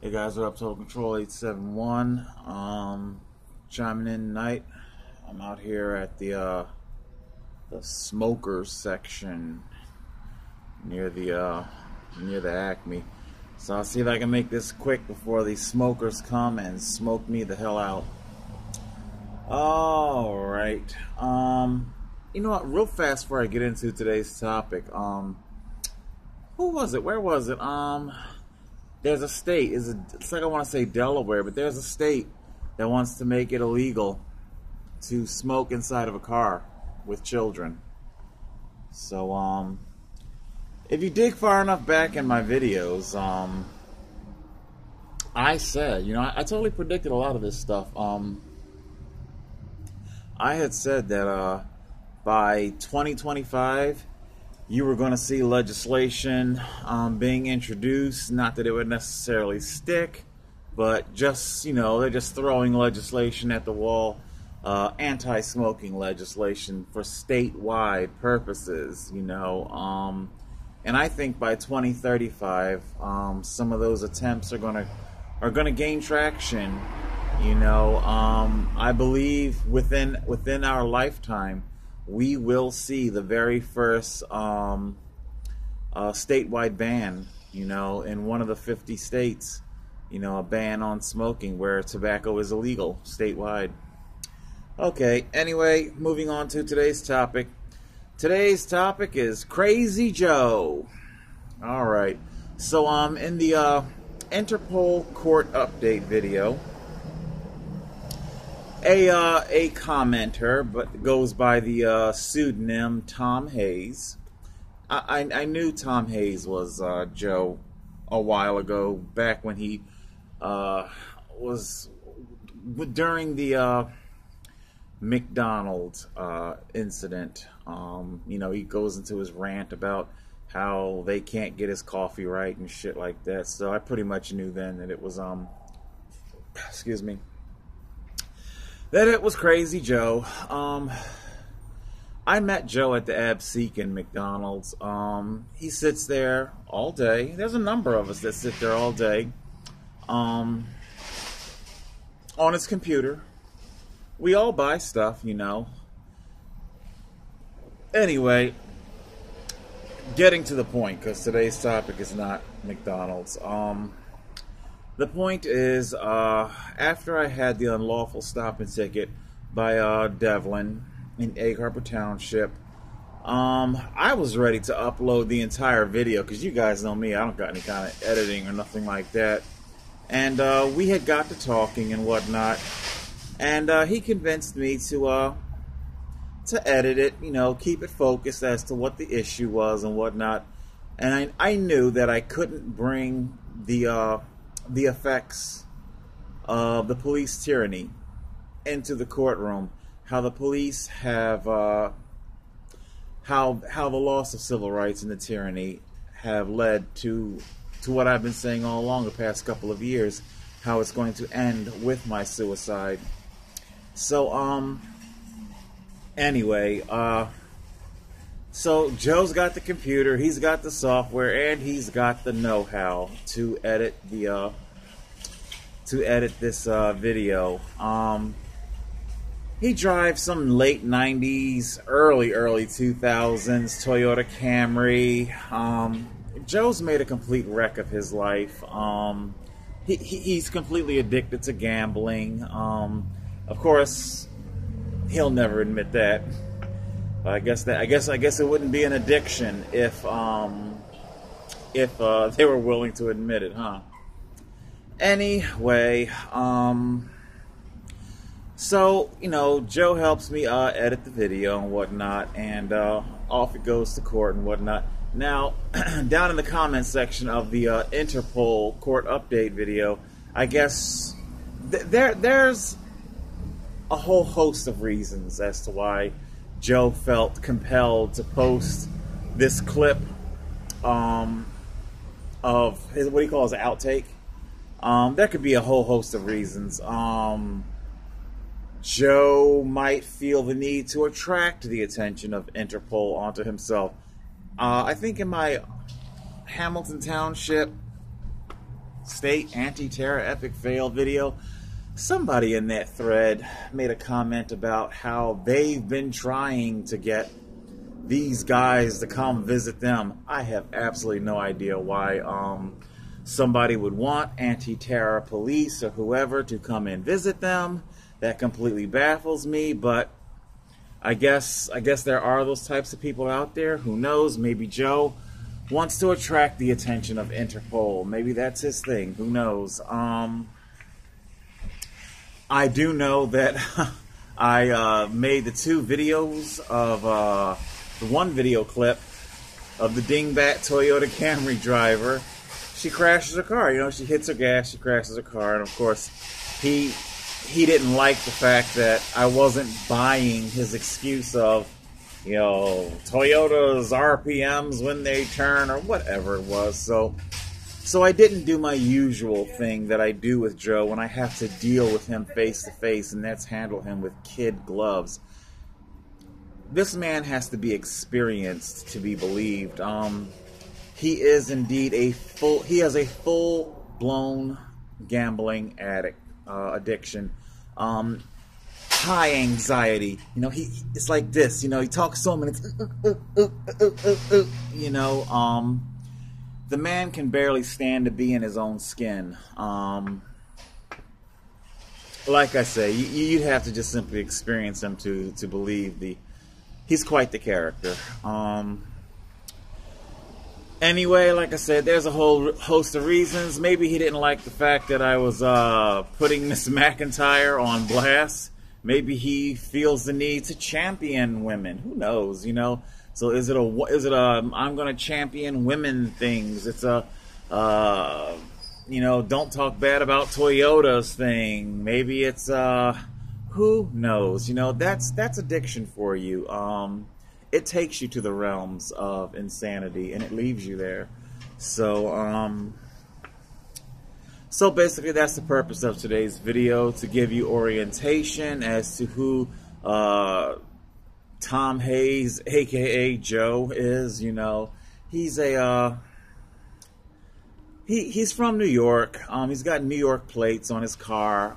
Hey guys, what up? Total Control 871. Chiming in tonight. I'm out here at the smokers section near the Acme. So I'll see if I can make this quick before these smokers come and smoke me the hell out. All right. You know what? Real fast before I get into today's topic. Who was it? Where was it? There's a state. It's like I want to say Delaware, but there's a state that wants to make it illegal to smoke inside of a car with children. So, if you dig far enough back in my videos, I said, I totally predicted a lot of this stuff. I had said that by 2025, you were going to see legislation being introduced. Not that it would necessarily stick, but just, they're just throwing legislation at the wall. Anti-smoking legislation for statewide purposes, and I think by 2035, some of those attempts are gonna gain traction. I believe within our lifetime, we will see the very first statewide ban, in one of the 50 states, a ban on smoking where tobacco is illegal statewide. Okay, anyway, moving on to today's topic. Today's topic is Crazy Joe. All right, so in the Interpol court update video, a commenter, but goes by the pseudonym Tom Hayes. I knew Tom Hayes was Joe a while ago, back when he was during the McDonald's incident. He goes into his rant about how they can't get his coffee right and shit like that. So I pretty much knew then that it was excuse me, that it was Crazy Joe. I met Joe at the Absecon McDonald's. He sits there all day. There's a number of us that sit there all day on his computer. We all buy stuff, Anyway, getting to the point, because today's topic is not McDonald's. The point is, after I had the unlawful stop and ticket by Devlin in Egg Harbor Township, I was ready to upload the entire video, because you guys know me, I don't got any kind of editing or nothing like that. And we had got to talking and whatnot, and he convinced me to edit it, keep it focused as to what the issue was and whatnot. And I knew that I couldn't bring the effects of the police tyranny into the courtroom. How the police have how the loss of civil rights and the tyranny have led to what I've been saying all along the past couple of years, how it's going to end with my suicide. So anyway, so Joe's got the computer, he's got the software, and he's got the know-how to edit this video. He drives some late 90s, early 2000s Toyota Camry. Joe's made a complete wreck of his life. He's completely addicted to gambling. Of course, he'll never admit that. I guess it wouldn't be an addiction if they were willing to admit it, huh? Anyway, so Joe helps me edit the video and whatnot, and off it goes to court and whatnot. Now, down in the comments section of the Interpol court update video, I guess there's a whole host of reasons as to why Joe felt compelled to post this clip of his, what he calls an outtake. There could be a whole host of reasons. Joe might feel the need to attract the attention of Interpol onto himself. I think in my Hamilton Township State anti-terror epic fail video. Somebody in that thread made a comment about how they've been trying to get these guys to come visit them. I have absolutely no idea why somebody would want anti-terror police or whoever to come and visit them. That completely baffles me, but I guess there are those types of people out there. Who knows? Maybe Joe wants to attract the attention of Interpol. Maybe that's his thing. Who knows? I do know that I made the two videos of the one video clip of the dingbat Toyota Camry driver. She crashes her car. You know, she hits her gas, she crashes her car, and of course, he didn't like the fact that I wasn't buying his excuse of, you know, Toyota's RPMs when they turn or whatever it was. So I didn't do my usual thing that I do with Joe when I have to deal with him face to face, and that's handle him with kid gloves. This man has to be experienced to be believed. He is indeed he has a full-blown gambling addiction. High anxiety. You know, it's like this. You know, he talks so many. You know, the man can barely stand to be in his own skin. Like I say, you'd have to just simply experience him to believe he's quite the character. Anyway, like I said, there's a whole host of reasons. Maybe he didn't like the fact that I was putting Miss McIntyre on blast. Maybe he feels the need to champion women. Who knows, you know? So is it a I'm going to champion women things? It's a you know, don't talk bad about Toyotas thing. Maybe it's who knows? You know, that's addiction for you. It takes you to the realms of insanity, and it leaves you there. So, so basically, that's the purpose of today's video, to give you orientation as to who Tom Hayes, aka Joe, is. You know, he's he's from New York. He's got New York plates on his car.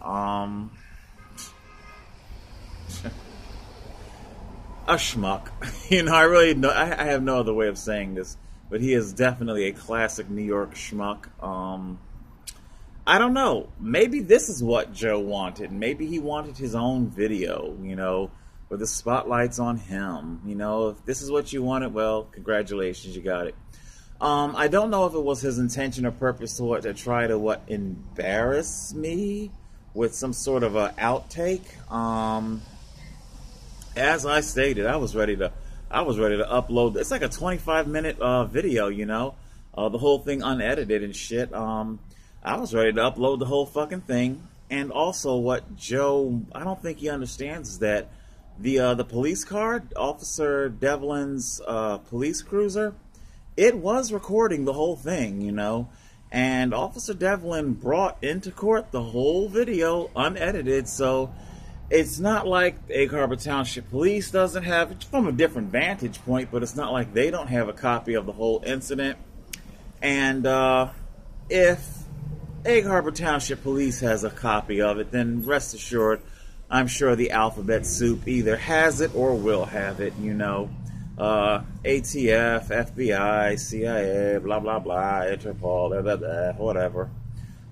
A schmuck. You know, I have no other way of saying this, but he is definitely a classic New York schmuck. I don't know. Maybe this is what Joe wanted. Maybe he wanted his own video, you know, with the spotlights on him. You know, if this is what you wanted, well, congratulations, you got it. I don't know if it was his intention or purpose to try to embarrass me with some sort of a outtake. As I stated, I was ready to upload. It's like a 25-minute video, you know, the whole thing unedited and shit. I was ready to upload the whole fucking thing. And also, what Joe, I don't think he understands is that the police car, Officer Devlin's police cruiser, it was recording the whole thing, you know. And Officer Devlin brought into court the whole video unedited, so it's not like Egg Harbor Township Police doesn't have it, from a different vantage point, but it's not like they don't have a copy of the whole incident. And if Egg Harbor Township Police has a copy of it, then rest assured, I'm sure the alphabet soup either has it or will have it, you know. ATF, FBI, CIA, blah, blah, blah, Interpol, blah, blah, blah, whatever.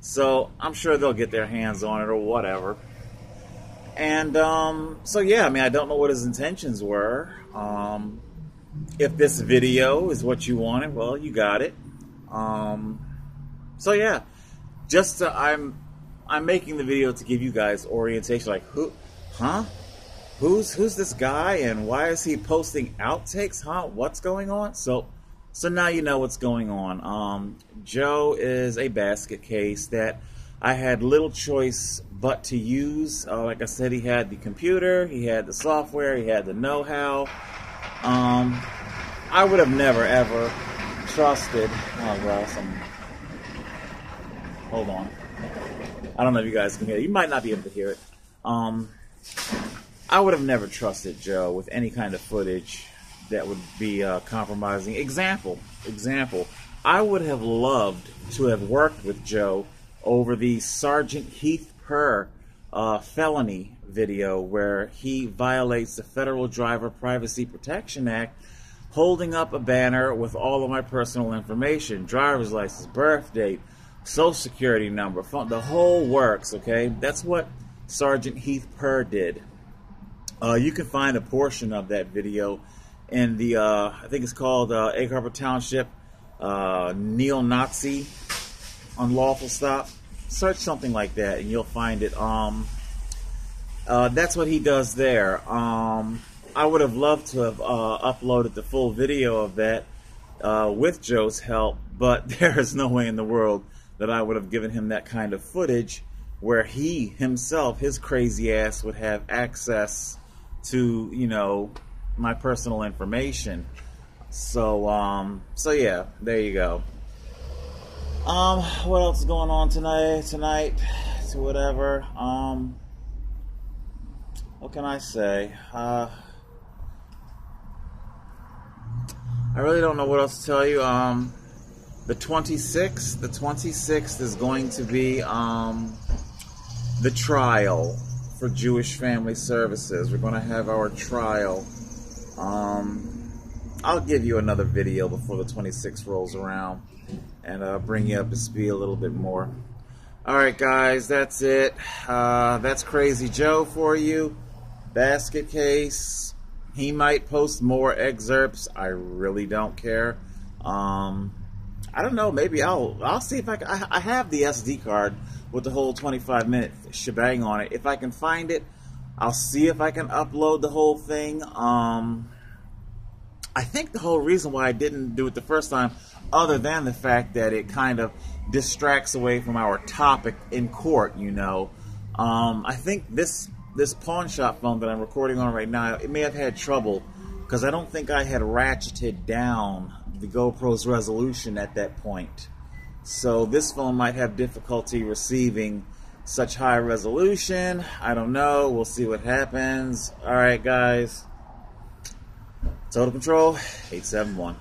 So I'm sure they'll get their hands on it or whatever. And so yeah, I mean, I don't know what his intentions were. If this video is what you wanted, well, you got it. So yeah, just I'm making the video to give you guys orientation. Like, who's this guy, and why is he posting outtakes? What's going on? So now you know what's going on. Joe is a basket case that I had little choice but to use. Like I said, he had the computer, he had the software, he had the know-how. I would have never ever trusted. Oh well, hold on. I don't know if you guys can hear it. You might not be able to hear it. I would have never trusted Joe with any kind of footage that would be compromising. Example. I would have loved to have worked with Joe over the Sergeant Heath Purr felony video where he violates the Federal Driver Privacy Protection Act, holding up a banner with all of my personal information, driver's license, birth date, social security number, phone, the whole works, okay? That's what Sergeant Heath Purr did. You can find a portion of that video in the, I think it's called Egg Harbor Township Neo-Nazi Unlawful Stop. Search something like that and you'll find it. That's what he does there. I would have loved to have uploaded the full video of that with Joe's help, but there is no way in the world that I would have given him that kind of footage where he himself, his crazy ass, would have access to, you know, my personal information. So yeah, there you go. What else is going on tonight? To whatever. What can I say? I really don't know what else to tell you. The 26th is going to be the trial for Jewish Family Services. We're going to have our trial. I'll give you another video before the 26th rolls around and bring you up to speed a little bit more. Alright guys, that's it. That's Crazy Joe for you. Basket case. He might post more excerpts. I really don't care. I don't know. Maybe I'll see if I have the SD card with the whole 25-minute shebang on it. If I can find it, I'll see if I can upload the whole thing. I think the whole reason why I didn't do it the first time, other than the fact that it kind of distracts away from our topic in court, you know. I think this pawn shop phone that I'm recording on right now, it may have had trouble because I don't think I had ratcheted down the GoPro's resolution at that point. So this phone might have difficulty receiving such high resolution. I don't know. We'll see what happens. All right, guys. Total Control 871.